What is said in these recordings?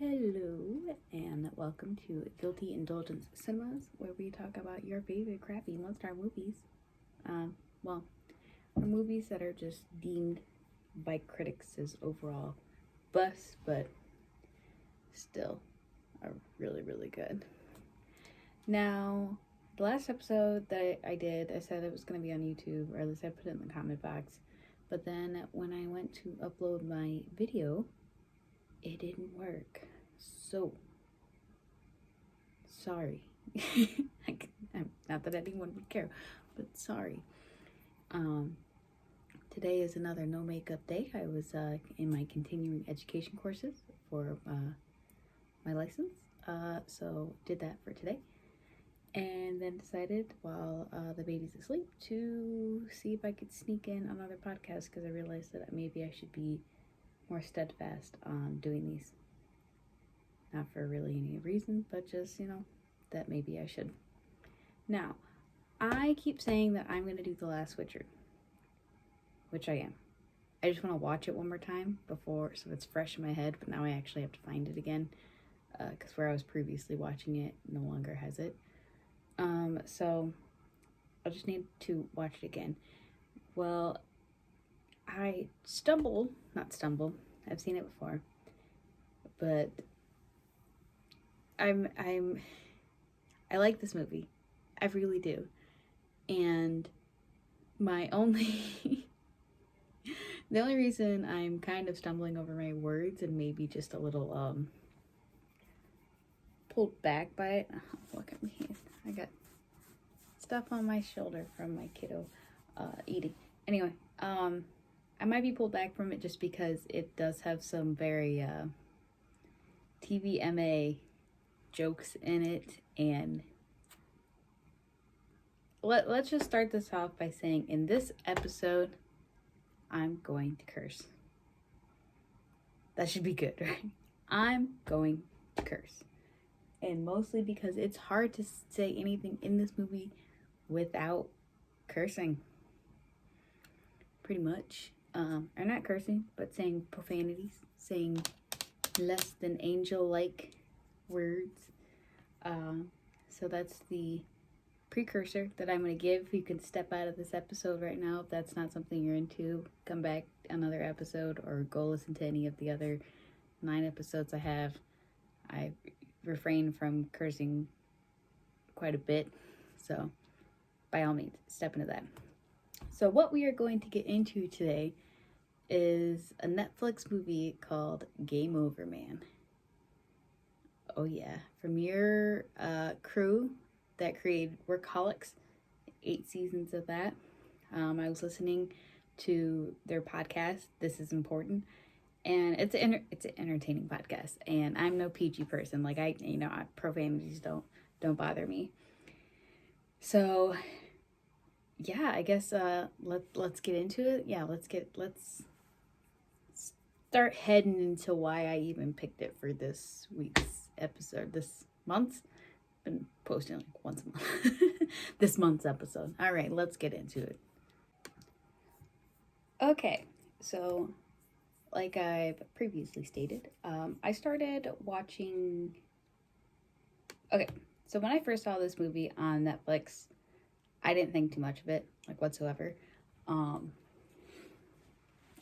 Hello, and welcome to Guilty Indulgence Cinemas, where we talk about your favorite crappy one-star movies. Or movies that are just deemed by critics as overall bust, but still are really, really good. Now, the last episode that I did, I said it was going to be on YouTube, or at least I put it in the comment box. But then when I went to upload my video, it didn't work. So, sorry. Not that anyone would care, but sorry. Today is another no makeup day. I was in my continuing education courses for my license. So did that for today. And then decided while the baby's asleep to see if I could sneak in another podcast, because I realized that maybe I should be more steadfast on doing these. Not for really any reason, but just, that maybe I should. Now, I keep saying that I'm going to do The Last Witcher, which I am. I just want to watch it one more time before, so it's fresh in my head, but now I actually have to find it again, because where I was previously watching it no longer has it. So I'll just need to watch it again. Well, I've seen it before, but I like this movie. I really do. And the only reason I'm kind of stumbling over my words and maybe just a little pulled back by it. Oh, look at me. I got stuff on my shoulder from my kiddo eating. Anyway, I might be pulled back from it just because it does have some very TVMA jokes in it, and let's just start this off by saying in this episode, I'm going to curse. That should be good, right? I'm going to curse. And mostly because it's hard to say anything in this movie without cursing. Pretty much. Or not cursing, but saying profanities, saying less than angel-like words. So that's the precursor that I'm going to give. You can step out of this episode right now if that's not something you're into. Come back another episode or go listen to any of the other 9 episodes I have. I refrain from cursing quite a bit, so by all means, step into that. So what we are going to get into today is a Netflix movie called Game Over Man. Oh yeah, from your crew that created Workaholics, 8 seasons of that. I was listening to their podcast, This Is Important, and it's an entertaining podcast. And I'm no PG person. Like profanities don't bother me. So yeah, I guess let's get into it. Yeah, let's start heading into why I even picked it for this week's episode. This month's been posting like once a month. This month's episode. All right, let's get into it. Okay, so like I've previously stated, I started watching. Okay, so when I first saw this movie on Netflix, I didn't think too much of it, like whatsoever.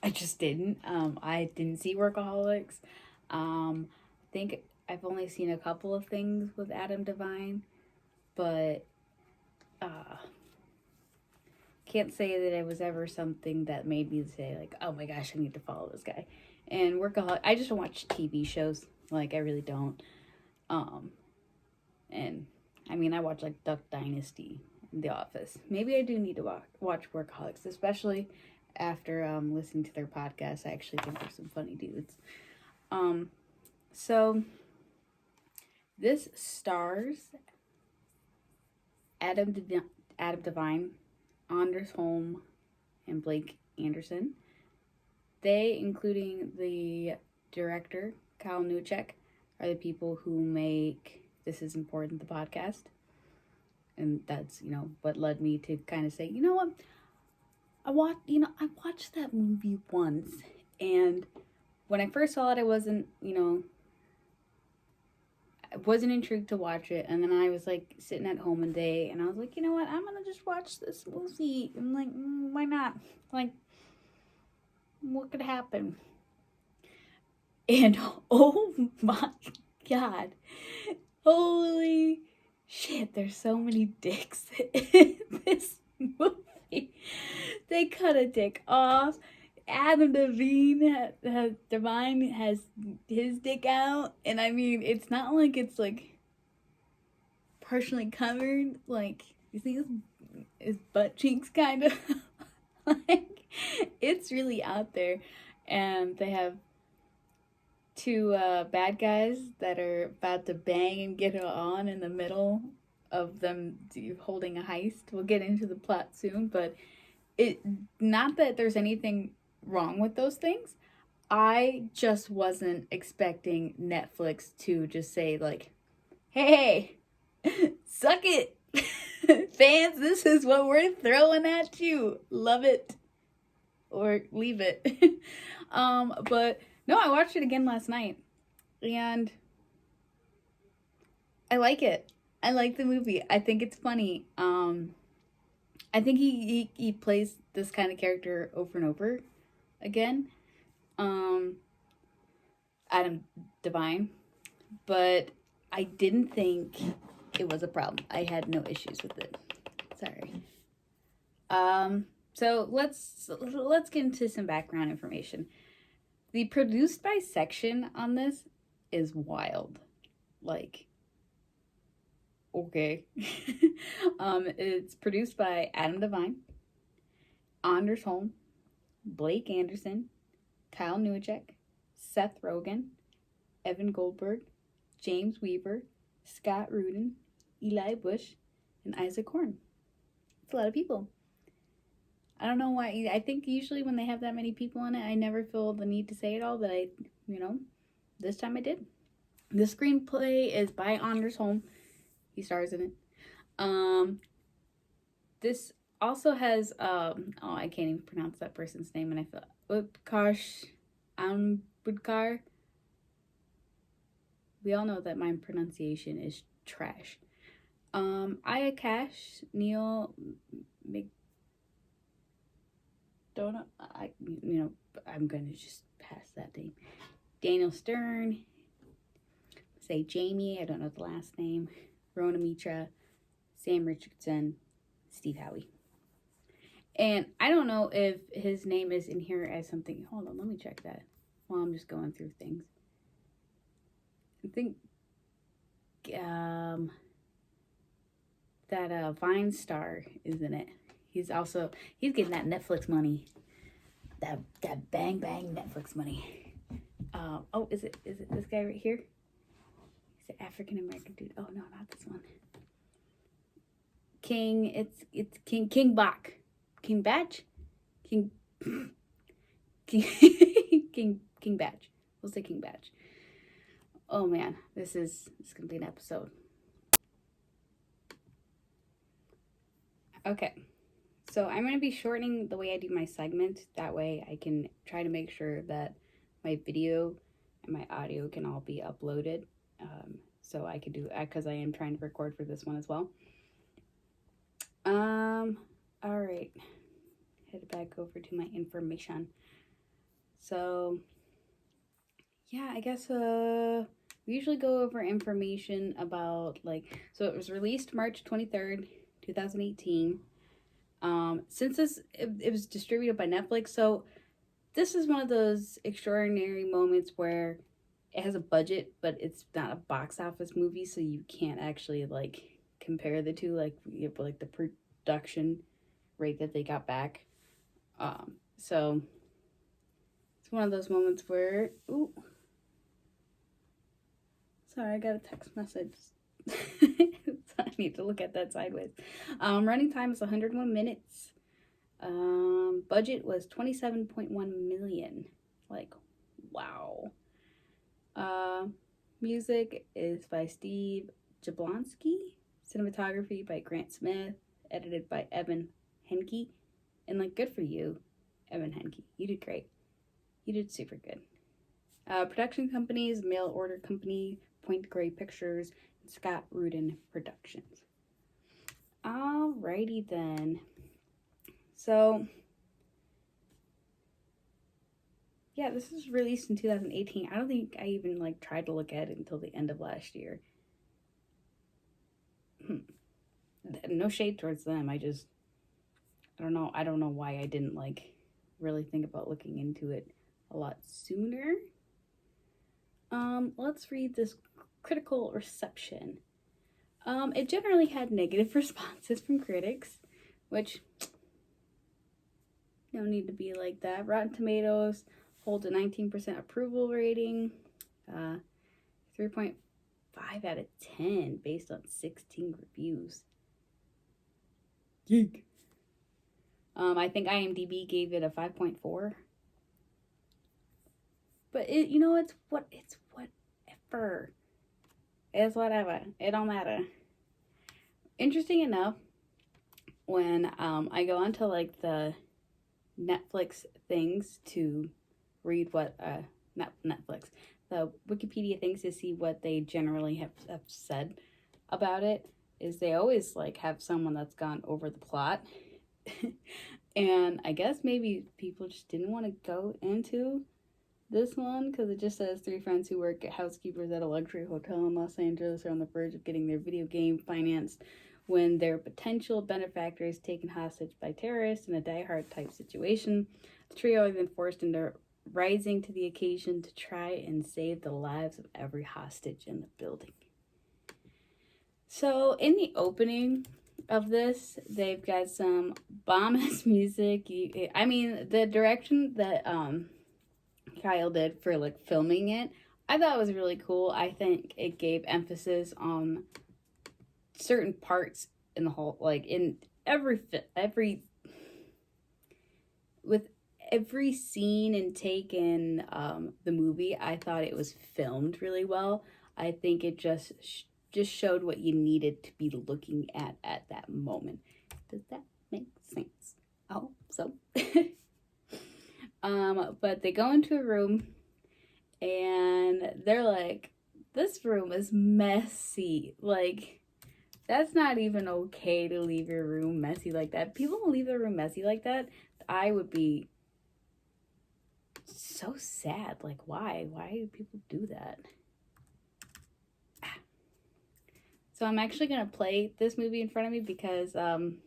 I just didn't. I didn't see Workaholics. I think I've only seen a couple of things with Adam Devine, but can't say that it was ever something that made me say like, oh my gosh, I need to follow this guy. And Workaholics, I just don't watch TV shows. Like, I really don't. And I mean, I watch like Duck Dynasty, The Office. Maybe I do need to watch Workaholics, especially after listening to their podcast. I actually think they're some funny dudes. So this stars Adam Devine, Anders Holm, and Blake Anderson. They, including the director, Kyle Newcheck, are the people who make This Is Important, the podcast. And that's, what led me to kind of say, you know what? I watched that movie once, and when I first saw it, I wasn't, I wasn't intrigued to watch it, and then I was like sitting at home one day, and I was like, you know what? I'm gonna just watch this movie. I'm like, why not? Like, what could happen? And oh my god, holy shit! There's so many dicks in this movie. They cut a dick off. Adam Devine has his dick out, and I mean, it's not like it's like partially covered. Like, you see his butt cheeks, kind of. Like, it's really out there, and they have two bad guys that are about to bang and get it on in the middle of them holding a heist. We'll get into the plot soon, but it, not that there's anything wrong with those things. I just wasn't expecting Netflix to just say like, hey, suck it. Fans, this is what we're throwing at you. Love it or leave it. But no, I watched it again last night, and I like it. I like the movie. I think it's funny. I think he plays this kind of character over and over again. Adam Devine, but I didn't think it was a problem. I had no issues with it. Sorry. So let's get into some background information. The produced by section on this is wild. Like, okay. It's produced by Adam Devine, Anders Holm, Blake Anderson, Kyle Newacek, Seth Rogen, Evan Goldberg, James Weaver, Scott Rudin, Eli Bush, and Isaac Horn. It's a lot of people. I don't know why. I think usually when they have that many people in it, I never feel the need to say it all, but this time I did. The screenplay is by Anders Holm. He stars in it. This also has, I can't even pronounce that person's name, and I feel, Utkarsh Ambudkar. We all know that my pronunciation is trash. Ayakash Neil McDonough. I'm gonna just pass that name. Daniel Stern. Say Jamie. I don't know the last name. Rona Mitra, Sam Richardson, Steve Howie. And I don't know if his name is in here as something. Hold on, let me check that while I'm just going through things. I think that Vine star is in it. He's getting that Netflix money. That bang bang Netflix money. Is it this guy right here? He's an African American dude. Oh no, not this one. It's King Bach. King Batch? King Batch. We'll say King Batch. Oh man, this is gonna be an episode. Okay. So I'm gonna be shortening the way I do my segment. That way I can try to make sure that my video and my audio can all be uploaded. So I could do, because I am trying to record for this one as well. All right. Head back over to my information. So yeah, I guess we usually go over information about so it was released March 23rd, 2018. Since it was distributed by Netflix, so this is one of those extraordinary moments where it has a budget, but it's not a box office movie, so you can't actually compare the two, the production rate that they got back. So it's one of those moments where, ooh, sorry, I got a text message. So I need to look at that sideways. Running time is 101 minutes. Budget was 27.1 million. Wow. Music is by Steve Jablonski. Cinematography by Grant Smith. Edited by Evan Henke. And good for you, Evan Henke. You did great. You did super good. Production companies, Mail Order Company, Point Grey Pictures, and Scott Rudin Productions. Alrighty then. So, yeah, this was released in 2018. I don't think I even like tried to look at it until the end of last year. No shade towards them. I don't know. I don't know why I didn't like really think about looking into it a lot sooner. Let's read this critical reception. It generally had negative responses from critics, which no need to be like that. Rotten Tomatoes holds a 19% approval rating, 3.5 out of 10 based on 16 reviews. Geek. I think IMDb gave it a 5.4. But it's whatever. It's whatever. It don't matter. Interesting enough, when I go onto like the Netflix things to read what not Netflix, the Wikipedia things to see what they generally have said about it, is they always like have someone that's gone over the plot. And I guess maybe people just didn't want to go into this one because it just says 3 friends who work at housekeepers at a luxury hotel in Los Angeles are on the verge of getting their video game financed when their potential benefactor is taken hostage by terrorists in a die-hard type situation. The trio have been forced into rising to the occasion to try and save the lives of every hostage in the building. So in the opening of this, they've got some bomb-ass music. I mean, the direction that Kyle did for like filming it, I thought was really cool. I think it gave emphasis on certain parts in the whole, like in with every scene and take in the movie. I thought it was filmed really well. I think it just showed what you needed to be looking at that moment. Does that make sense? Oh, so but they go into a room and they're like, this room is messy. Like, that's not even okay to leave your room messy like that. People don't leave their room messy like that. I would be so sad. Like, why? Why do people do that? So I'm actually going to play this movie in front of me because, well, I'm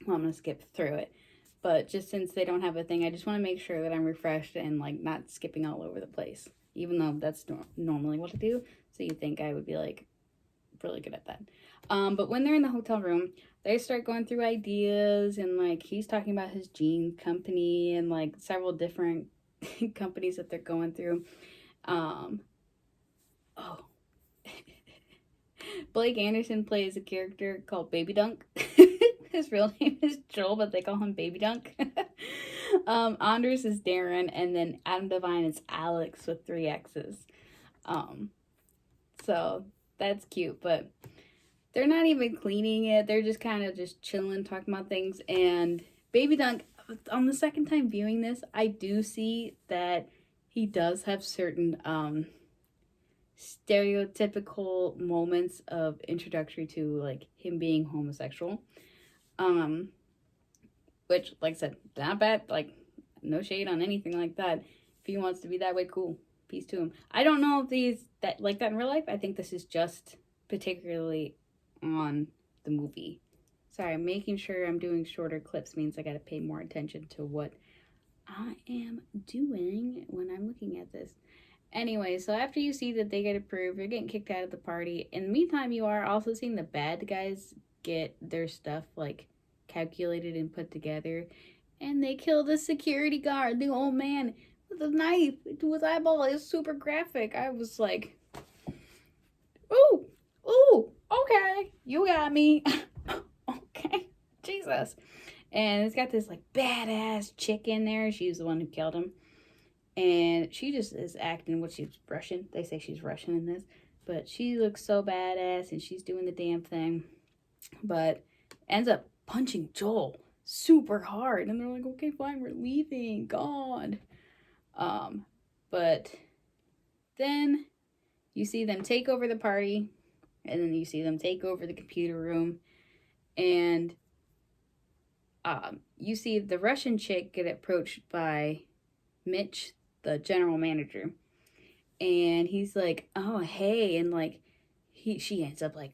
going to skip through it. But just since they don't have a thing, I just want to make sure that I'm refreshed and, like, not skipping all over the place. Even though that's normally what I do. So you'd think I would be, like, really good at that. But when they're in the hotel room, they start going through ideas. And, like, he's talking about his jean company and, like, several different companies that they're going through. Blake Anderson plays a character called Baby Dunk. His real name is Joel, but they call him Baby Dunk. Anders is Darren, and then Adam Devine is Alex with 3 X's. So that's cute, but they're not even cleaning it. They're just kind of just chilling, talking about things. And Baby Dunk, on the second time viewing this, I do see that he does have certain stereotypical moments of introductory to like him being homosexual, which, like I said, not bad. Like, no shade on anything like that. If he wants to be that way, cool, peace to him. I don't know if these that like that in real life. I think this is just particularly on the movie. Sorry, I'm making sure I'm doing shorter clips means I gotta pay more attention to what I am doing when I'm looking at this. Anyway, so after you see that they get approved, you're getting kicked out of the party. In the meantime, you are also seeing the bad guys get their stuff, like, calculated and put together. And they kill the security guard, the old man, with a knife to his eyeball. It's super graphic. I was like, ooh, okay, you got me. Okay, Jesus. And it's got this, like, badass chick in there. She's the one who killed him. And she just is acting what she's Russian. They say she's Russian in this. But she looks so badass and she's doing the damn thing. But ends up punching Joel super hard. And they're like, okay, fine, we're leaving. God. But then You see them take over the party, and then you see them take over the computer room, and you see the Russian chick get approached by Mitch, the general manager, and he's like, "Oh, hey," and like she ends up like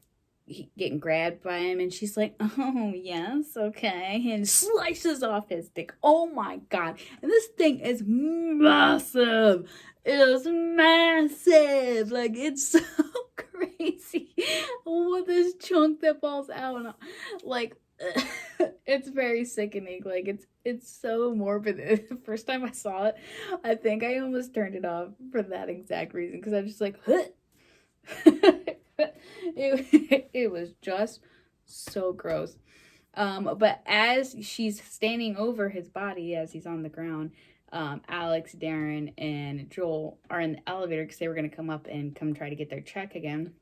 getting grabbed by him, and she's like, "Oh yes, okay," and slices off his dick. Oh my god! And this thing is massive. It is massive. Like, it's so crazy. What this chunk that falls out, like. It's very sickening. Like, it's so morbid. The first time I saw it, I think I almost turned it off for that exact reason, because I was just like, it was just so gross. But as she's standing over his body as he's on the ground, Alex, Darren, and Joel are in the elevator because they were going to come up and come try to get their check again.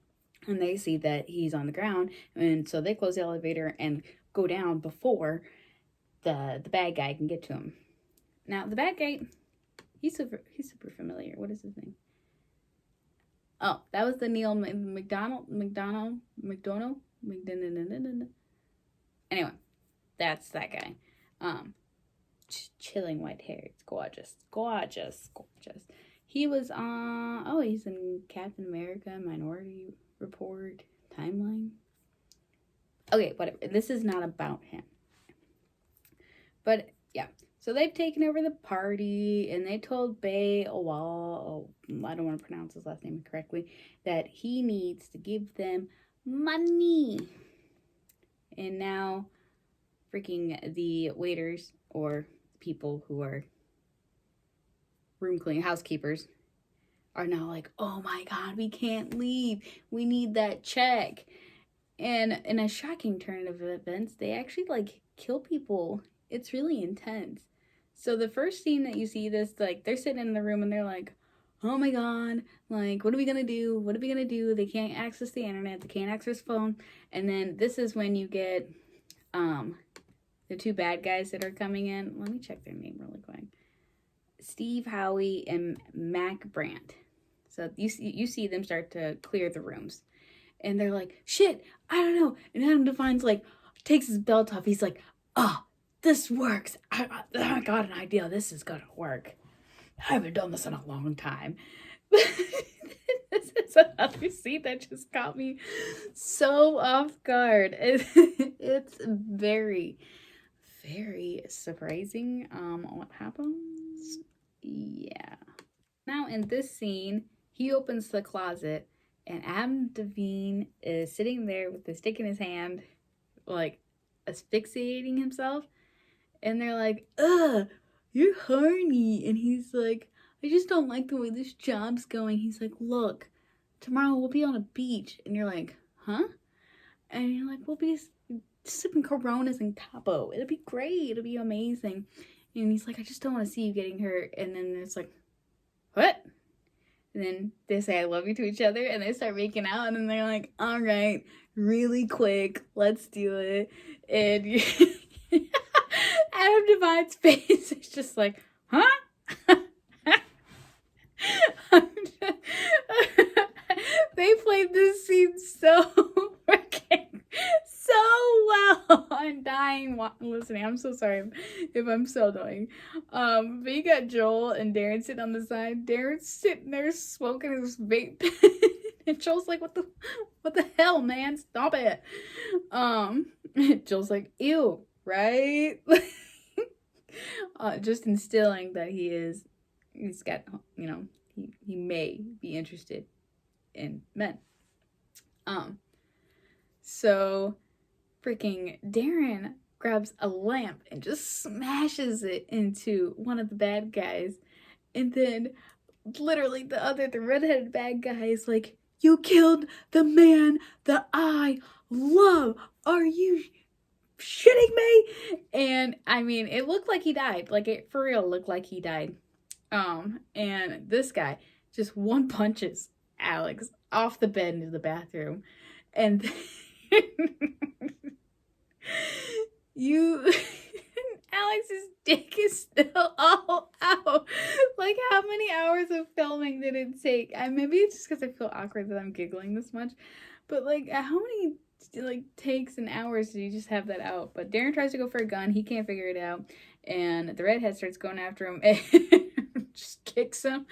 And they see that he's on the ground, and so they close the elevator and go down before the bad guy can get to him. Now, the bad guy, he's super familiar. What is his name? Oh, that was the Neil McDonald. Anyway, that's that guy. Chilling white hair. It's gorgeous. He was he's in Captain America, Minority Report, Timeline. Okay, whatever. This is not about him. But yeah, so they've taken over the party, and they told Bay, I don't want to pronounce his last name correctly, that he needs to give them money. And now, freaking the waiters, or people who are room cleaning, housekeepers, are now like, oh my god, we can't leave. We need that check. And in a shocking turn of events, they actually, like, kill people. It's really intense. So the first scene that you see this, like, they're sitting in the room and they're like, oh my god, like, what are we gonna do? What are we gonna do? They can't access the internet. They can't access phone. And then this is when you get the two bad guys that are coming in. Let me check their name really quick. Steve Howie and Mac Brandt. So you see them start to clear the rooms. And they're like, shit, I don't know. And Adam Devine's like, takes his belt off. He's like, oh, this works. I got an idea. This is going to work. I haven't done this in a long time. This is another scene that just got me so off guard. It's very, very surprising what happens. Yeah. Now in this scene, he opens the closet, and Adam Devine is sitting there with the stick in his hand, like, asphyxiating himself. And they're like, ugh, you're horny. And he's like, I just don't like the way this job's going. He's like, look, tomorrow we'll be on a beach. And you're like, huh? And you're like, we'll be sipping Coronas and Cabo. It'll be great. It'll be amazing. And he's like, I just don't want to see you getting hurt. And then it's like, what? And then they say I love you to each other, and they start making out, and then they're like, all right, really quick, let's do it. And Adam Devine's face is just like, huh? They played this scene so freaking so well. I'm dying listening. I'm so sorry if I'm so annoying. But you got Joel and Darren sitting on the side. Darren's sitting there smoking his vape. And Joel's like, what the hell, man? Stop it. Joel's like, ew, right? Just instilling that he's got, he may be interested in men. So freaking Darren grabs a lamp and just smashes it into one of the bad guys. And then literally the redheaded bad guy is like, you killed the man that I love. Are you shitting me? And I mean, it looked like he died. Like, it for real looked like he died. And this guy just one punches Alex off the bed into the bathroom. And Alex's dick is still all out. Like, how many hours of filming did it take? Maybe it's just because I feel awkward that I'm giggling this much. But, like, how many, like, takes and hours do you just have that out? But Darren tries to go for a gun. He can't figure it out. And the redhead starts going after him and just kicks him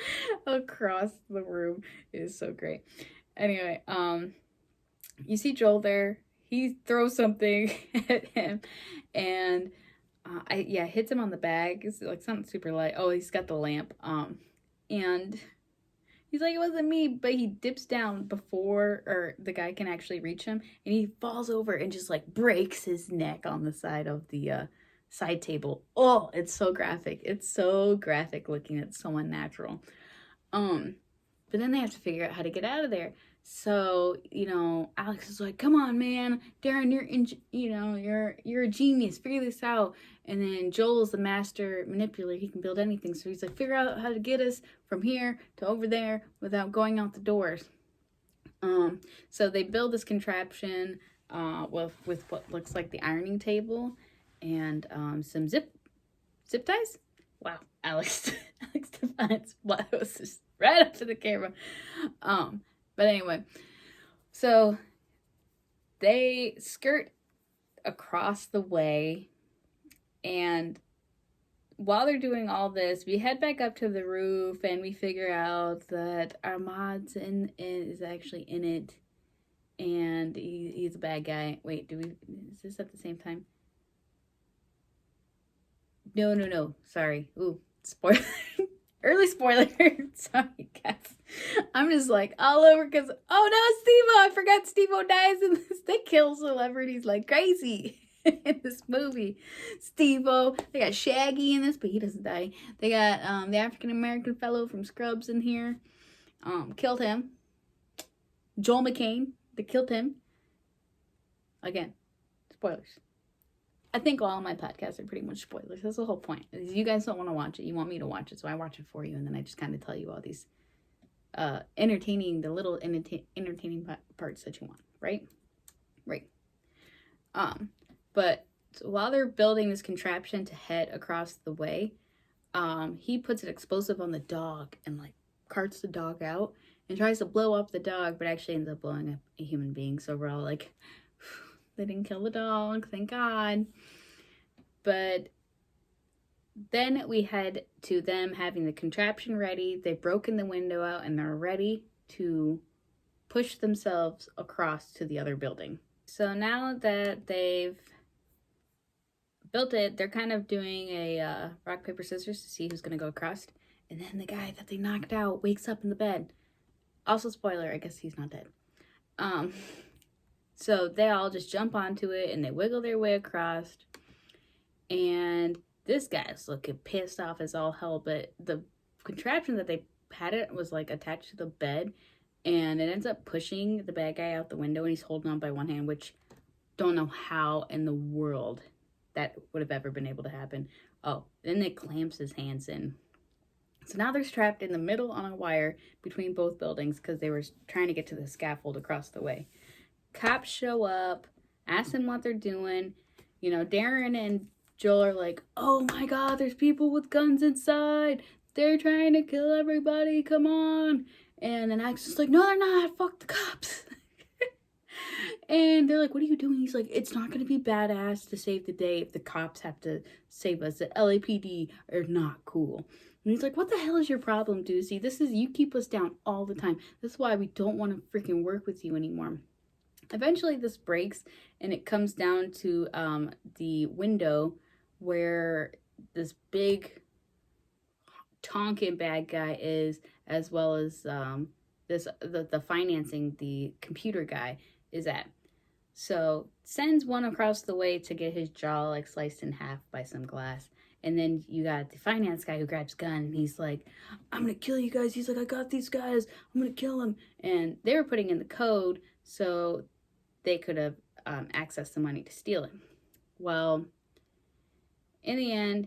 across the room. It is so great. Anyway, you see Joel there. He throws something at him. And hits him on the bag. It's like something super light. Oh, he's got the lamp. And he's like, it wasn't me, but he dips down before or the guy can actually reach him, and he falls over and just like breaks his neck on the side of the side table. Oh, it's so graphic. It's so graphic looking. It's so unnatural. But then they have to figure out how to get out of there. So, Alex is like, come on, man. Darren, you're a genius. Figure this out. And then Joel's the master manipulator. He can build anything. So he's like, figure out how to get us from here to over there without going out the doors. So they build this contraption with what looks like the ironing table and some zip ties. Wow, Alex defines what was just right up to the camera. But anyway, so they skirt across the way, and while they're doing all this, we head back up to the roof, and we figure out that Ahmad's is actually in it, and he's a bad guy. Wait, is this at the same time? No. Sorry. Ooh, spoiler. Early spoiler. Sorry, guys. I'm just like all over because, oh no, Steve-O. I forgot Steve-O dies in this. They kill celebrities like crazy in this movie. Steve-O. They got Shaggy in this, but he doesn't die. They got the African-American fellow from Scrubs in here. Killed him. Joel McCain. They killed him. Again, spoilers. I think all of my podcasts are pretty much spoilers. That's the whole point. You guys don't want to watch it. You want me to watch it, so I watch it for you, and then I just kind of tell you all these entertaining parts that you want, right? Right. But while they're building this contraption to head across the way, he puts an explosive on the dog and like carts the dog out and tries to blow up the dog, but actually ends up blowing up a human being. So we're all like, they didn't kill the dog, thank God. But then we head to them having the contraption ready. They've broken the window out and they're ready to push themselves across to the other building. So now that they've built it, they're kind of doing a rock, paper, scissors to see who's going to go across. And then the guy that they knocked out wakes up in the bed. Also, spoiler, I guess he's not dead. So they all just jump onto it and they wiggle their way across. And this guy's looking pissed off as all hell, but the contraption that they had it was like attached to the bed, and it ends up pushing the bad guy out the window, and he's holding on by one hand, which don't know how in the world that would have ever been able to happen. Oh, then it clamps his hands in. So now they're trapped in the middle on a wire between both buildings because they were trying to get to the scaffold across the way. Cops show up, ask them what they're doing. Darren and Joel are like, oh my God, there's people with guns inside. They're trying to kill everybody. Come on. And then Alex is like, no, they're not. Fuck the cops. And they're like, what are you doing? He's like, it's not going to be badass to save the day if the cops have to save us. The LAPD are not cool. And he's like, what the hell is your problem, Doozy? You keep us down all the time. That's why we don't want to freaking work with you anymore. Eventually this breaks and it comes down to the window where this big Tonkin bad guy is, as well as the financing, the computer guy is at. So sends one across the way to get his jaw like sliced in half by some glass. And then you got the finance guy who grabs a gun and he's like, I'm gonna kill you guys. He's like, I got these guys, I'm gonna kill them. And they were putting in the code so they could have accessed the money to steal it. Well, in the end,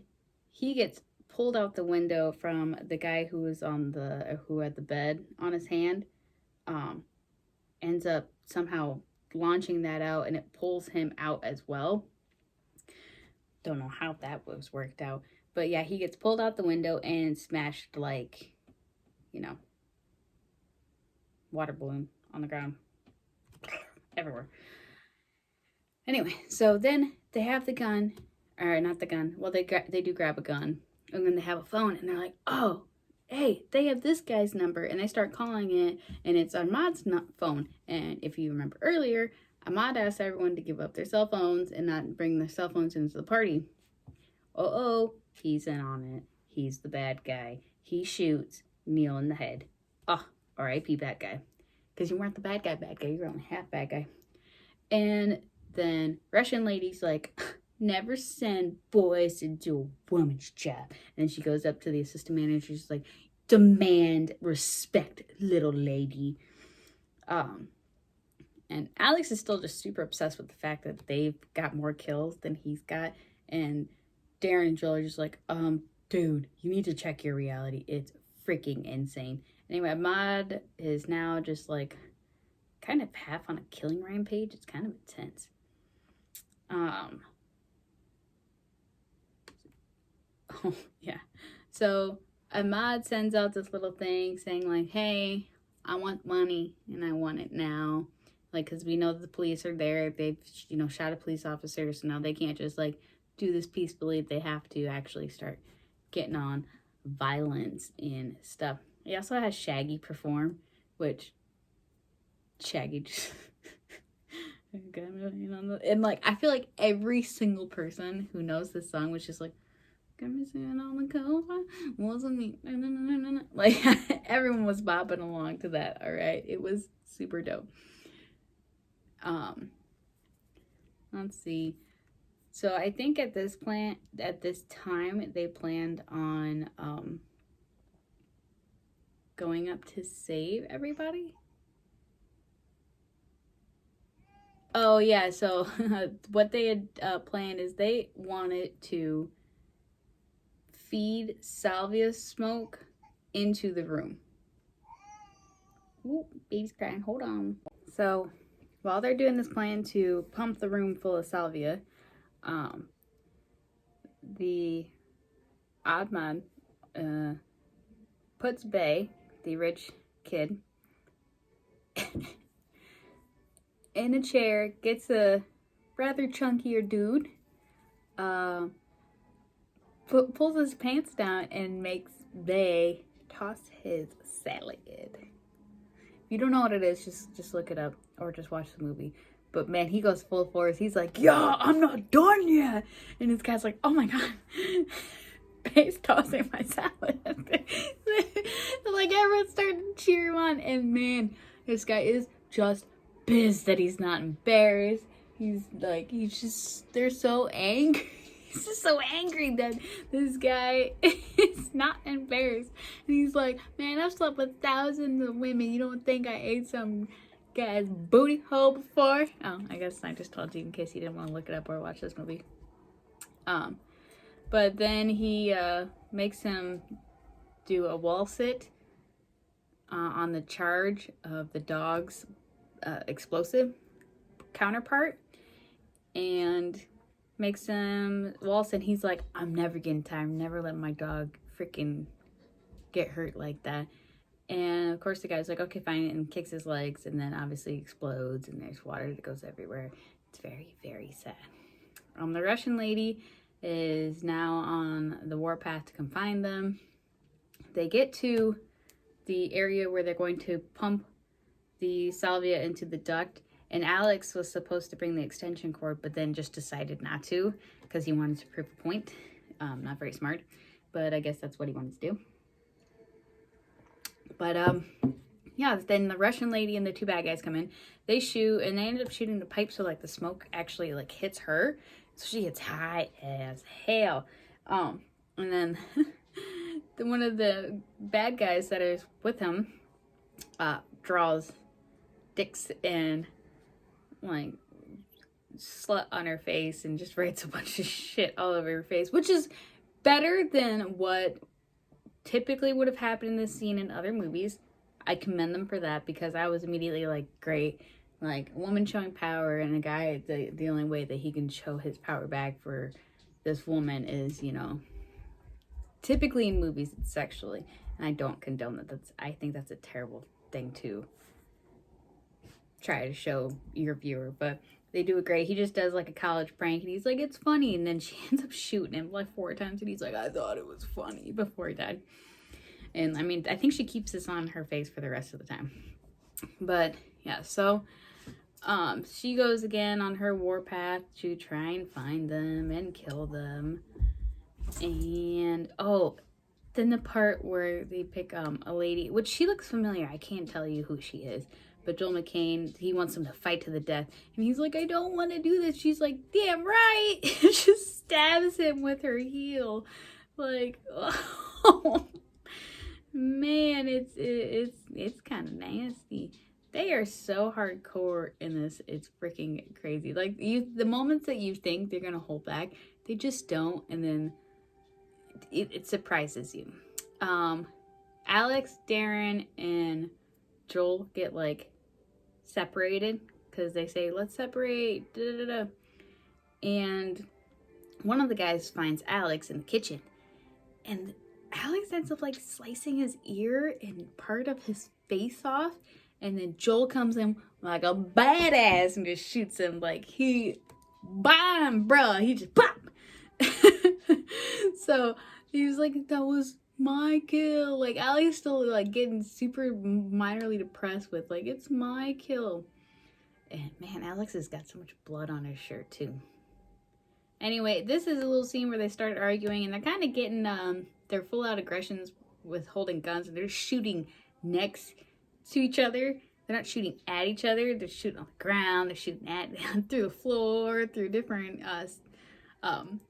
he gets pulled out the window from the guy who was who had the bed on his hand. Ends up somehow launching that out, and it pulls him out as well. Don't know how that was worked out, But yeah, he gets pulled out the window and smashed like, you know, water balloon on the ground. Everywhere. Anyway, so then they have the gun, or not the gun. Well, they do grab a gun, and then they have a phone, and they're like, "Oh, hey, they have this guy's number," and they start calling it, and it's Ahmad's phone. And if you remember earlier, Ahmad asked everyone to give up their cell phones and not bring their cell phones into the party. He's in on it. He's the bad guy. He shoots Neil in the head. Oh, R.I.P. bad guy. Because you weren't the bad guy, you were only half bad guy. And then Russian lady's like, never send boys to do a woman's job. And she goes up to the assistant manager. She's like, demand respect, little lady. And Alex is still just super obsessed with the fact that they've got more kills than he's got. And Darren and Joel are just like, dude, you need to check your reality. It's freaking insane. Anyway, Ahmad is now just like kind of half on a killing rampage. It's kind of intense. Oh, yeah. So Ahmad sends out this little thing saying like, hey, I want money and I want it now. Like, because we know that the police are there. They've, you know, shot a police officer. So now they can't just like do this peacefully. They have to actually start getting on violence and stuff. He also has Shaggy perform, which Shaggy just and like I feel like every single person who knows this song was just like, got me sitting on the cover, wasn't me, like everyone was bopping along to that. All right, it was super dope. Let's see. So I think at this time they planned on going up to save everybody. Oh yeah, so what they had planned is they wanted to feed salvia smoke into the room. Ooh, baby's crying, hold on. So while they're doing this plan to pump the room full of salvia, the odd man puts Bay, the rich kid, in a chair, gets a rather chunkier dude, pulls his pants down and makes Bay toss his salad. If you don't know what it is, just look it up or just watch the movie. But man, he goes full force. He's like, yeah, I'm not done yet. And this guy's like, oh my God, Bay's tossing my salad. Like everyone's starting to cheer him on. And man, this guy is just pissed that he's not embarrassed. They're so angry. He's just so angry that this guy is not embarrassed. And he's like, man, I've slept with thousands of women. You don't think I ate some guy's booty hole before? Oh, I guess I just told you in case you didn't want to look it up or watch this movie. But then he makes him do a wall sit on the charge of the dog's explosive counterpart, and makes him waltz, and he's like, I'm never getting tired. I'm never letting my dog freaking get hurt like that. And of course the guy's like, okay, fine, and kicks his legs, and then obviously explodes, and there's water that goes everywhere. It's very, very sad. The Russian lady is now on the warpath to come find them. They get to the area where they're going to pump the salvia into the duct, and Alex was supposed to bring the extension cord, but then just decided not to because he wanted to prove a point. Not very smart, but I guess that's what he wanted to do. But yeah, then the Russian lady and the two bad guys come in. They shoot, and they end up shooting the pipe, so like the smoke actually like hits her, so she gets high as hell. And then one of the bad guys that is with him draws dicks and like slut on her face and just writes a bunch of shit all over her face, which is better than what typically would have happened in this scene in other movies. I commend them for that, because I was immediately like, great, like a woman showing power, and a guy, the only way that he can show his power back for this woman is, you know, typically in movies it's sexually, and I don't condone that. I think that's a terrible thing to try to show your viewer, but they do it great. He just does like a college prank, and he's like, it's funny, and then she ends up shooting him like 4 times, and he's like, I thought it was funny, before he died. And I mean, I think she keeps this on her face for the rest of the time. But yeah, so she goes again on her warpath to try and find them and kill them. And then the part where they pick a lady, which she looks familiar. I can't tell you who she is, but Joel McCain, he wants them to fight to the death, and he's like, I don't want to do this. She's like, damn right. Just stabs him with her heel. Like, oh man, it's kind of nasty. They are so hardcore in this. It's freaking crazy. Like, the moments that you think they're gonna hold back, they just don't, and then it surprises you. Alex, Darren, and Joel get like separated because they say, let's separate, da, da, da. And one of the guys finds Alex in the kitchen, and Alex ends up like slicing his ear and part of his face off, and then Joel comes in like a badass and just shoots him. Like, bam, bruh, he just pop. So he was like, that was my kill. Like, Alex still like getting super minorly depressed with like, it's my kill. And man, Alex has got so much blood on his shirt too. Anyway, this is a little scene where they start arguing, and they're kind of getting their full out aggressions with holding guns, and they're shooting next to each other. They're not shooting at each other. They're shooting on the ground. They're shooting through the floor, through different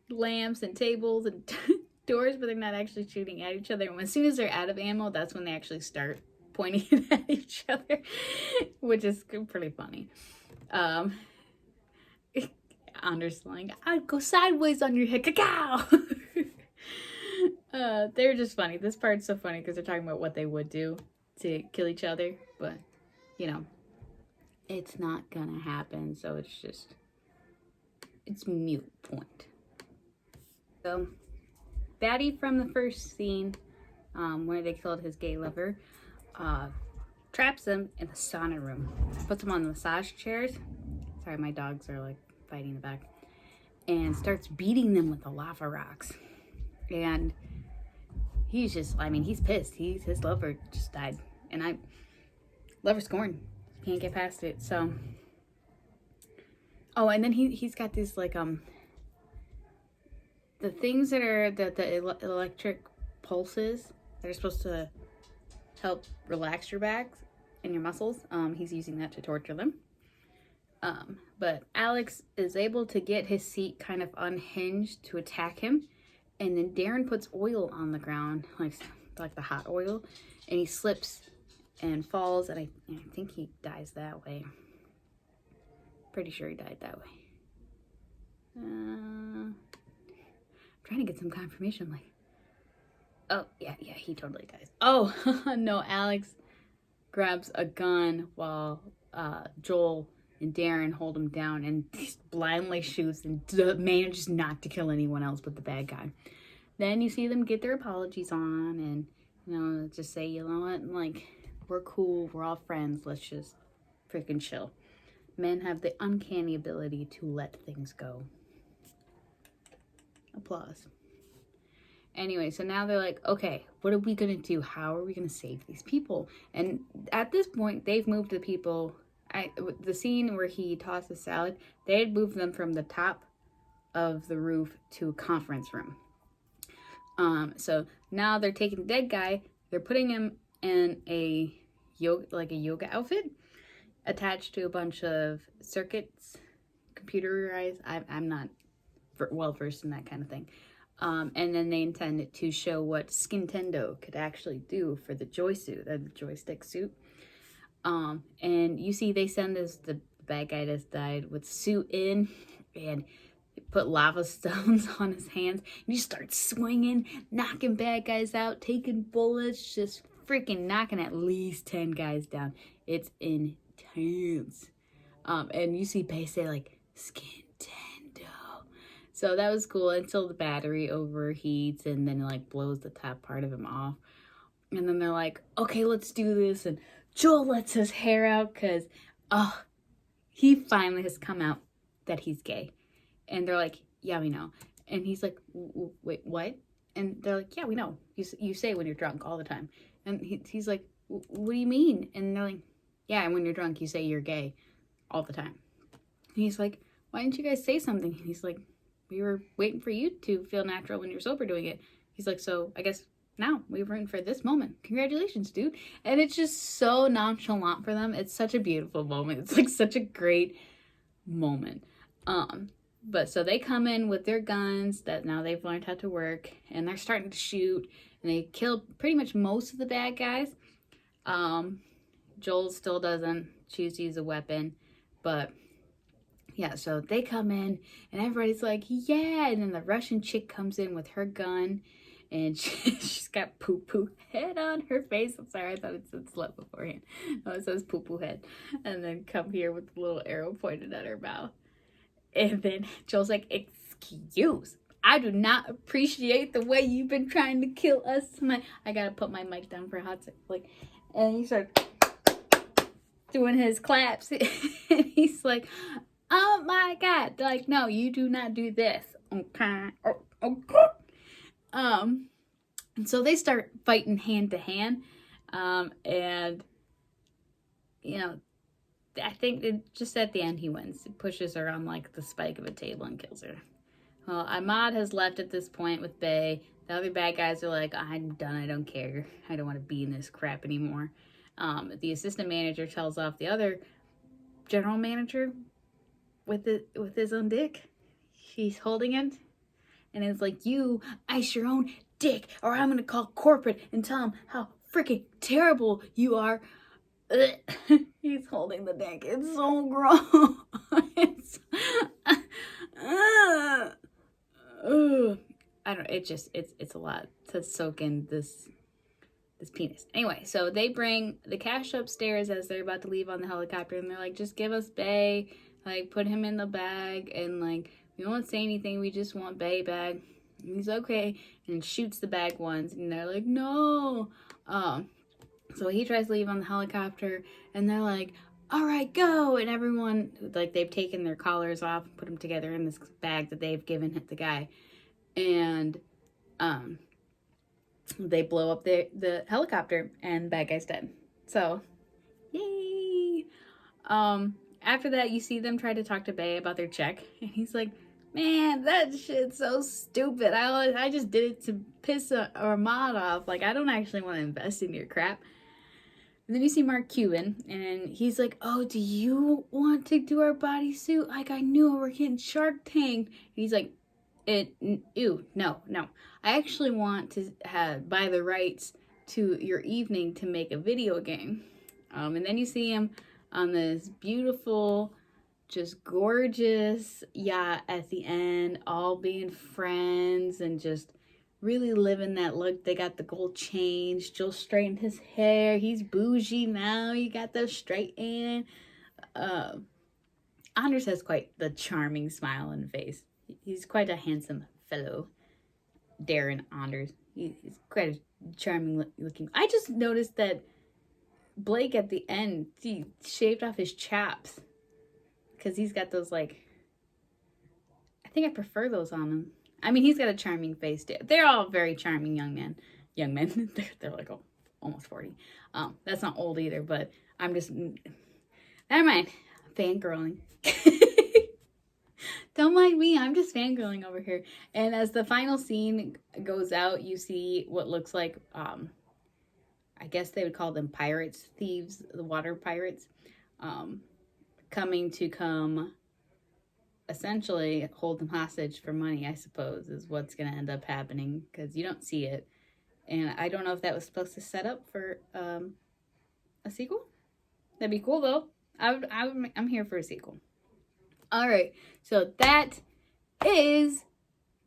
lamps and tables and doors, but they're not actually shooting at each other. And as soon as they're out of ammo, that's when they actually start pointing it at each other, which is pretty funny. Underslang, I'd go sideways on your head, cacao. They're just funny. This part's so funny because they're talking about what they would do to kill each other, but you know, it's not gonna happen, so it's mute point. So baddie from the first scene, where they killed his gay lover, traps him in the sauna room, puts him on the massage chairs. Sorry, my dogs are like fighting in the back, and starts beating them with the lava rocks. And he's just, I mean, he's pissed. His lover just died, and lover scorn. Can't get past it. So, and then he's got these like the things that are the electric pulses that are supposed to help relax your back and your muscles. He's using that to torture them. But Alex is able to get his seat kind of unhinged to attack him. And then Darren puts oil on the ground, like the hot oil. And he slips and falls. And I think he dies that way. Pretty sure he died that way. I'm trying to get some confirmation. Like, oh, yeah, he totally dies. Oh, no, Alex grabs a gun while Joel and Darren hold him down, and just blindly shoots and manages not to kill anyone else but the bad guy. Then you see them get their apologies on, and just say, you know what, like, we're cool, we're all friends, let's just freaking chill. Men have the uncanny ability to let things go. Applause. Anyway, so now they're like, okay, what are we gonna do? How are we gonna save these people? And at this point, they've moved the people. The scene where he tosses salad, they had moved them from the top of the roof to a conference room. So now they're taking the dead guy, they're putting him in a yoga outfit attached to a bunch of circuits, computerized. I'm not well versed in that kind of thing. And then they intended to show what Skintendo could actually do for the the joystick suit. And you see they send the bad guy that's died with suit in, and put lava stones on his hands, and he starts swinging, knocking bad guys out, taking bullets, just freaking knocking at least 10 guys down. It's intense. And you see Bay say like, Skintendo. So that was cool until the battery overheats and then it like blows the top part of him off. And then they're like, okay, let's do this. And Joel lets his hair out because, oh, he finally has come out that he's gay. And they're like, yeah, we know. And he's like, wait, what? And they're like, yeah, we know. You say when you're drunk all the time. And he's like, what do you mean? And they're like, yeah, and when you're drunk, you say you're gay all the time. And he's like, why didn't you guys say something? And he's like, we were waiting for you to feel natural when you're sober doing it. He's like, so I guess now we've written for this moment. Congratulations, dude. And it's just so nonchalant for them. It's such a beautiful moment. It's like such a great moment. But so they come in with their guns that now they've learned how to work, and they're starting to shoot, and they kill pretty much most of the bad guys. Joel still doesn't choose to use a weapon, but yeah, so they come in, and everybody's like, yeah, and then the Russian chick comes in with her gun, and she's got poo-poo head on her face. I'm sorry, I thought it said slut beforehand. No, it says poo-poo head. And then come here with the little arrow pointed at her mouth. And then Joel's like, excuse, I do not appreciate the way you've been trying to kill us. I gotta put my mic down for a hot second. Like, and he starts doing his claps. And he's like, oh my God. They're like, no, you do not do this. Okay. Okay. And so they start fighting hand to hand. And, you know, I think just at the end he wins. He pushes her on like the spike of a table and kills her. Well, Ahmad has left at this point with Bay. The other bad guys are like, I'm done. I don't care. I don't want to be in this crap anymore. The assistant manager tells off the other general manager with his own dick. She's holding it. And it's like, you ice your own dick, or I'm going to call corporate and tell them how freaking terrible you are. He's holding the dick. It's so gross. I don't. It's a lot to soak in this penis. Anyway, so they bring the cash upstairs as they're about to leave on the helicopter, and they're like, just give us Bay, like put him in the bag, and like we won't say anything. We just want Bay back. And he's okay, and shoots the bag once, and they're like, no. So he tries to leave on the helicopter, and they're like, all right, go. And everyone, like, they've taken their collars off, put them together in this bag that they've given the guy. And they blow up the helicopter, and the bad guy's dead. So, yay. After that, you see them try to talk to Bay about their check. And he's like, man, that shit's so stupid. I just did it to piss Ahmad off. Like, I don't actually want to invest in your crap. And then you see Mark Cuban, and he's like, oh, do you want to do our bodysuit? Like, I knew we're getting Shark Tank. And he's like, no. I actually want to buy the rights to your evening to make a video game. And then you see him on this beautiful, just gorgeous yacht at the end, all being friends and just really living that look. They got the gold chains. Joel straightened his hair. He's bougie now. He got those straight in. Anders has quite the charming smile on his face. He's quite a handsome fellow. Darren Anders. He's quite a charming looking. I just noticed that Blake at the end, he shaved off his chaps. Because he's got those, like, I think I prefer those on him. I mean, he's got a charming face, too. They're all very charming young men. They're like almost 40. That's not old either, but I'm just, never mind. Fangirling. Don't mind me. I'm just fangirling over here. And as the final scene goes out, you see what looks like, I guess they would call them pirates, thieves, the water pirates, coming to come essentially hold them hostage for money, I suppose, is what's going to end up happening, because you don't see it. And I don't know if that was supposed to set up for a sequel. That'd be cool, though. I'm here for a sequel. All right, so that is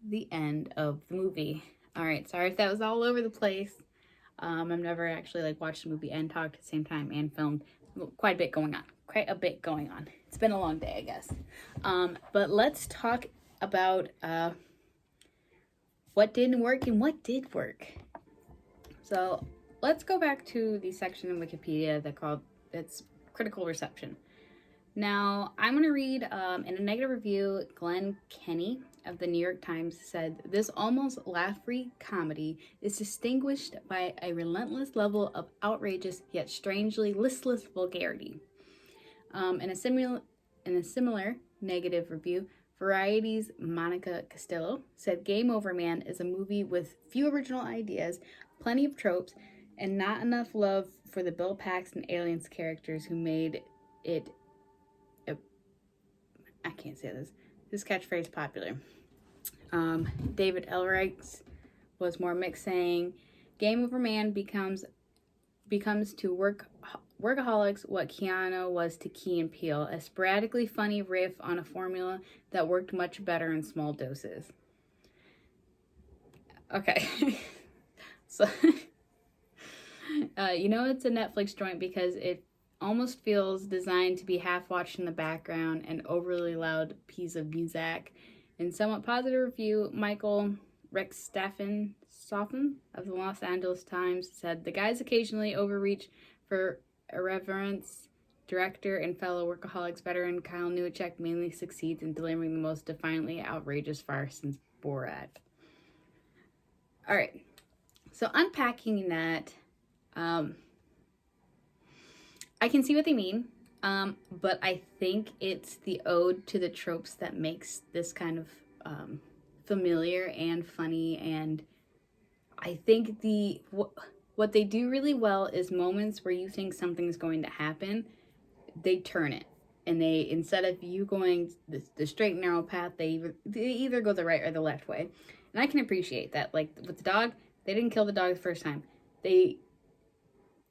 the end of the movie. All right, sorry if that was all over the place. I've never actually like watched the movie and talked at the same time and filmed. Quite a bit going on. It's been a long day, I guess. But let's talk about what didn't work and what did work. So let's go back to the section in Wikipedia that called it's critical reception. Now, I'm going to read in a negative review, Glenn Kenny of the New York Times said, "This almost laugh-free comedy is distinguished by a relentless level of outrageous yet strangely listless vulgarity." In a similar negative review, Variety's Monica Costello said, "Game Over Man is a movie with few original ideas, plenty of tropes, and not enough love for the Bill Paxton Aliens characters who made it I can't say this catchphrase popular." David Elright was more mixed, saying, "Game Over Man becomes to workaholics what Keanu was to Key and Peele, a sporadically funny riff on a formula that worked much better in small doses." Okay. So, it's a Netflix joint because it almost feels designed to be half watched in the background, an overly loud piece of music. In somewhat positive review, Michael Rickstaffen of the Los Angeles Times said, "The guys occasionally overreach for irreverence. Director and fellow Workaholics veteran Kyle Newacheck mainly succeeds in delivering the most defiantly outrageous farce since Borat." All right, so unpacking that, I can see what they mean, but I think it's the ode to the tropes that makes this kind of familiar and funny. And I think what they do really well is moments where you think something's going to happen, they turn it. And they, instead of you going the straight and narrow path, they either go the right or the left way. And I can appreciate that. Like with the dog, they didn't kill the dog the first time. They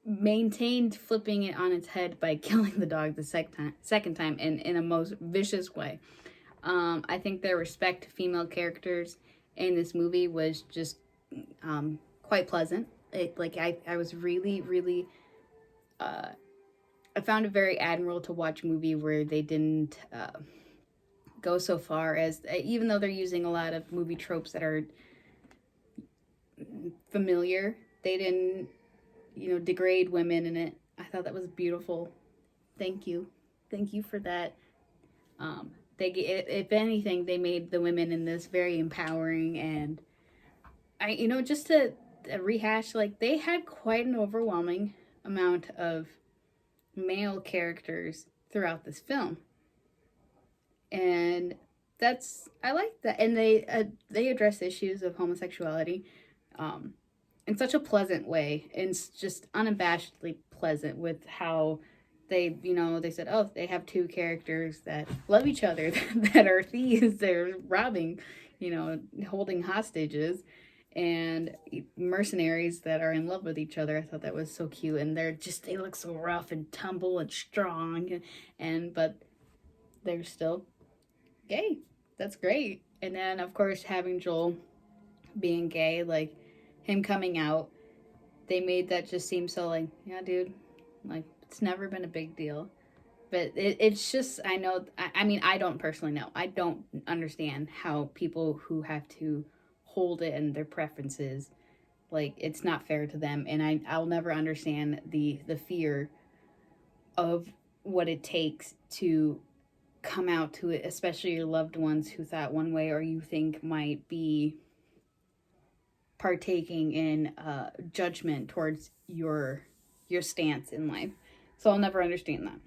maintained flipping it on its head by killing the dog the second time in a most vicious way. I think their respect to female characters in this movie was just quite pleasant. I was really I found it very admirable to watch a movie where they didn't go so far as, even though they're using a lot of movie tropes that are familiar, they didn't degrade women in it. I thought that was beautiful. Thank you for that. If anything, they made the women in this very empowering. And just to rehash, like, they had quite an overwhelming amount of male characters throughout this film, and I like that. And they address issues of homosexuality in such a pleasant way, and just unabashedly pleasant, with how they said, oh, they have two characters that love each other, that are thieves, they're robbing, holding hostages, and mercenaries that are in love with each other. I thought that was so cute. And they look so rough and tumble and strong, but they're still gay. That's great. And then, of course, having Joel being gay, like, him coming out, they made that just seem so, like, yeah, dude, like, it's never been a big deal. But it's just, I know, I mean, I don't personally know. I don't understand how people who have to hold it and their preferences, like, it's not fair to them. And I'll never understand the fear of what it takes to come out to it, especially your loved ones who thought one way or you think might be partaking in judgment towards your stance in life. So I'll never understand that.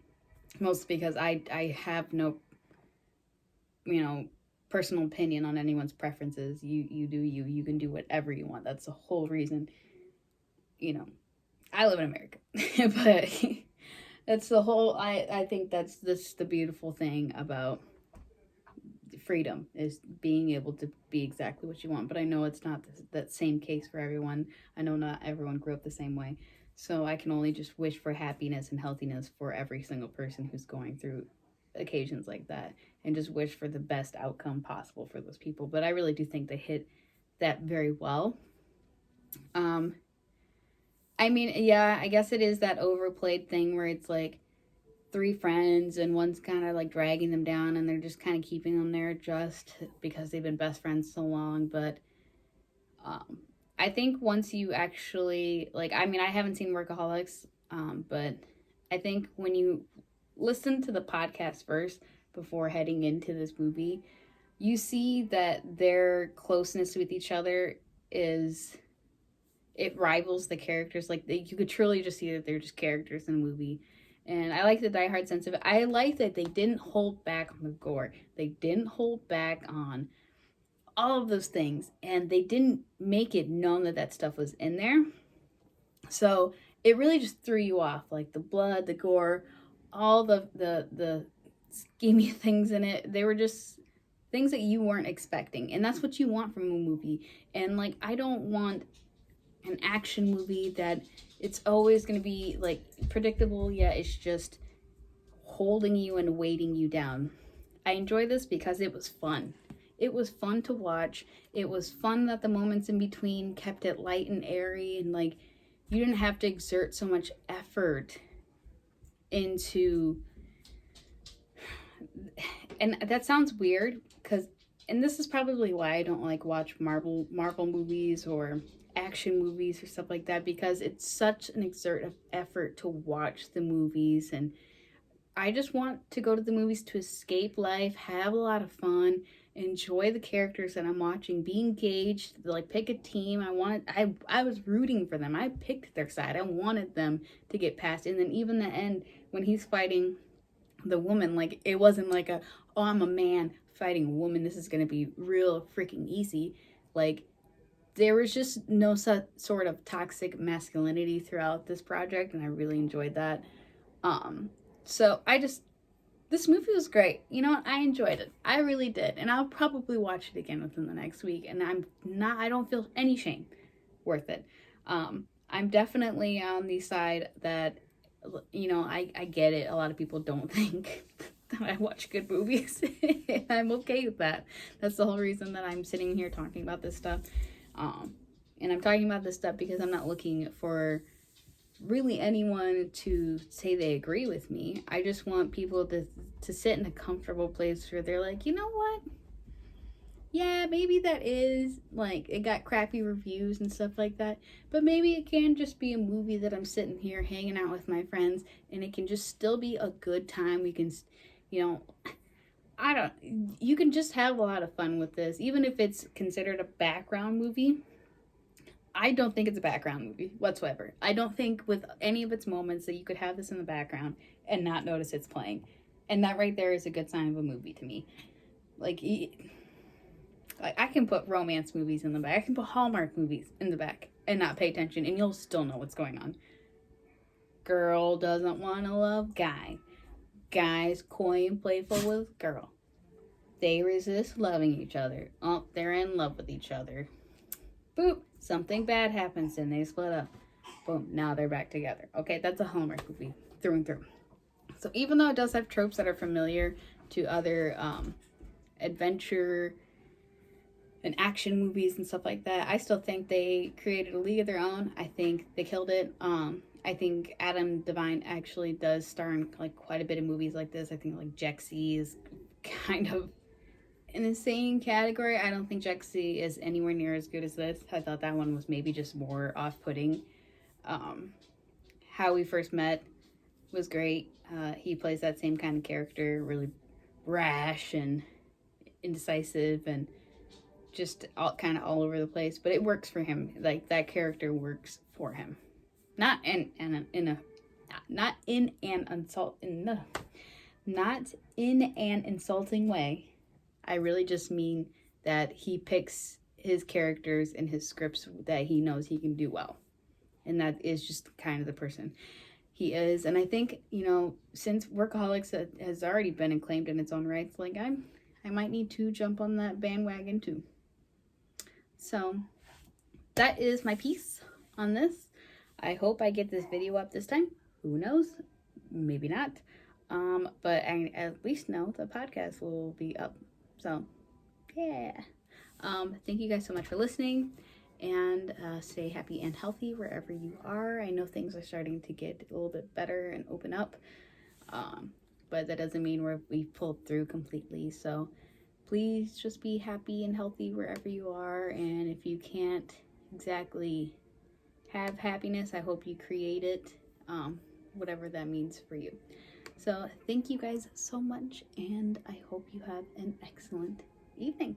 Mostly because I have no, personal opinion on anyone's preferences. You do you. You can do whatever you want. That's the whole reason, I live in America. But that's the whole, I think that's the beautiful thing about freedom, is being able to be exactly what you want. But I know it's not that same case for everyone. I know not everyone grew up the same way. So I can only just wish for happiness and healthiness for every single person who's going through occasions like that, and just wish for the best outcome possible for those people. But I really do think they hit that very well. I mean, yeah, I guess it is that overplayed thing where it's like, three friends, and one's kind of like dragging them down, and they're just kind of keeping them there just because they've been best friends so long. But I think once you actually, like, I mean, I haven't seen Workaholics, but I think when you listen to the podcast first before heading into this movie, you see that their closeness with each other is, it rivals the characters. Like, you could truly just see that they're just characters in the movie. And I like the diehard sense of it. I like that they didn't hold back on the gore. They didn't hold back on all of those things, and they didn't make it known that that stuff was in there. So it really just threw you off, like the blood, the gore, all the schemy things in it. They were just things that you weren't expecting, and that's what you want from a movie. And like, I don't want an action movie that it's always going to be like predictable. Yeah, it's just holding you and weighting you down. I enjoy this because it was fun. It was fun to watch. It was fun that the moments in between kept it light and airy, and like, you didn't have to exert so much effort into, and that sounds weird because, and this is probably why I don't like watch Marvel movies or action movies or stuff like that, because it's such an exert of effort to watch the movies. And I just want to go to the movies to escape life, have a lot of fun, enjoy the characters that I'm watching, be engaged, like pick a team. I was rooting for them. I picked their side. I wanted them to get past. And then even the end, when he's fighting the woman, like, it wasn't like a, oh, I'm a man fighting a woman, this is gonna be real freaking easy. Like, there was just no sort of toxic masculinity throughout this project, and I really enjoyed that. So this movie was great. You know what? I enjoyed it. I really did. And I'll probably watch it again within the next week. And I don't feel any shame. Worth it. I'm definitely on the side that, you know, I get it. A lot of people don't think that I watch good movies. And I'm okay with that. That's the whole reason that I'm sitting here talking about this stuff. And I'm talking about this stuff because I'm not looking for really anyone to say they agree with me. I just want people to sit in a comfortable place where they're like, you know what? Yeah, maybe that is, like, it got crappy reviews and stuff like that, but maybe it can just be a movie that I'm sitting here hanging out with my friends, and it can just still be a good time. We can, you know, you can just have a lot of fun with this, even if it's considered a background movie. I don't think it's a background movie whatsoever. I don't think with any of its moments that you could have this in the background and not notice it's playing. And that right there is a good sign of a movie to me. Like, I can put romance movies in the back. I can put Hallmark movies in the back and not pay attention, and you'll still know what's going on. Girl doesn't want to love guy. Guy's coy and playful with girl. They resist loving each other. Oh, they're in love with each other. Boop, something bad happens and they split up. Boom, now they're back together. Okay, that's a Hallmark movie through and through. So even though it does have tropes that are familiar to other adventure and action movies and stuff like that, I still think they created a league of their own. I think they killed it. I think Adam Devine actually does star in like quite a bit of movies like this. I think like Jexy is kind of in the same category. I don't think Jexy is anywhere near as good as this. I thought that one was maybe just more off-putting. How We First Met was great. He plays that same kind of character, really brash and indecisive and just kind of all over the place. But it works for him. Like, that character works for him. Not in an insulting way. I really just mean that he picks his characters and his scripts that he knows he can do well. And that is just kind of the person he is. And I think, you know, since Workaholics has already been acclaimed in its own rights, like, I might need to jump on that bandwagon too. So that is my piece on this. I hope I get this video up this time. Who knows? Maybe not. But I at least know the podcast will be up. So, yeah. Thank you guys so much for listening. And stay happy and healthy wherever you are. I know things are starting to get a little bit better and open up. But that doesn't mean we've pulled through completely. So please just be happy and healthy wherever you are. And if you can't exactly have happiness, I hope you create it, whatever that means for you. So thank you guys so much, and I hope you have an excellent evening.